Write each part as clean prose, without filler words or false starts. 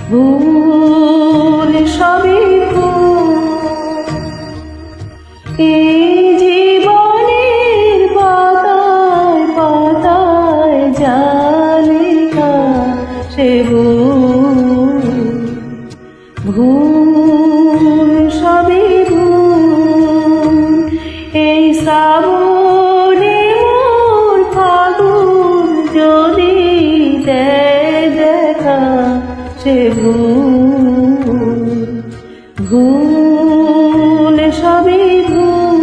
ভুল সবই ভুল, এই জীবনের পাতায় পাতায় যা লেখা সে ভুল। ভুল সবই ভুল, এই শ্রাবণে মোর ফাগুন যদি দেয় দেখা সে ভুল। ভুল সবই ভুল।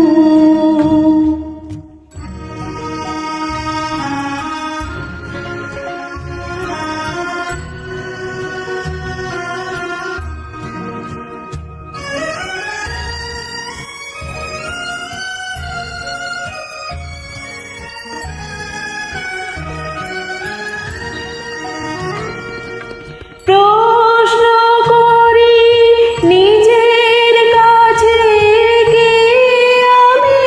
প্রশ্ন করি নিজের কাছে কে আমি,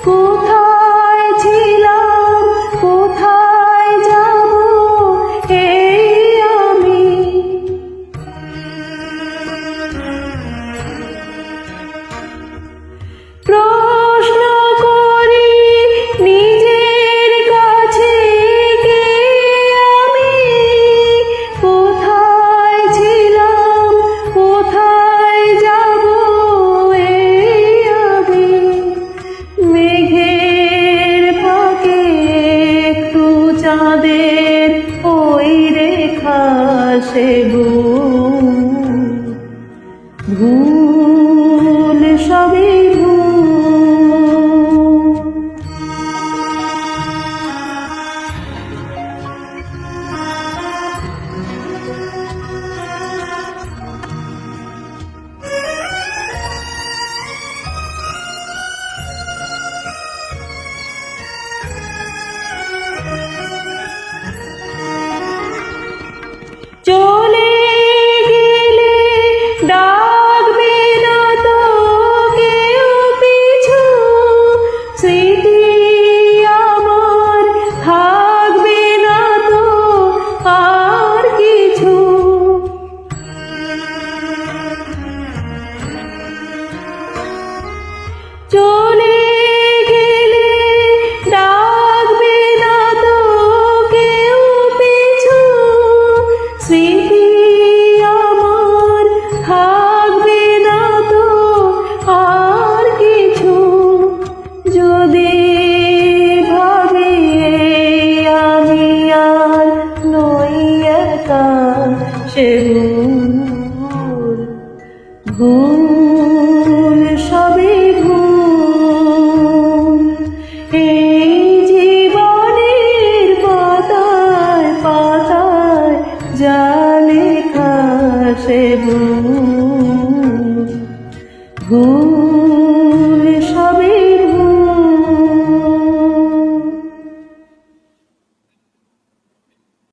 কোথায় ছিলাম কোথায় যাব এই আমি। প্রশ্ন করি নিজের কাছে কে আমি, কোথায় ছিলাম কোথায় যাব এই আমি। মেঘের ফাঁকে একটু চাঁদের ওই রেখা সে ভুল। ভুল সবই ভুল। চলে গেলে ডাকবে না তো কেউ পিছু, স্মৃতি আমার থাকবে না তো আর কিছু। চলে গেলে ডাকবে না তো কেউ পিছু, স্মৃতি আমার থাকবে না তো আর কিছু। যদি ভাবি আমি আর নই একা সে ভুল। ভুল সবই ভুল, এই জীবনের পাতায় পাতায় যা লেখা সে ভুল। ভুল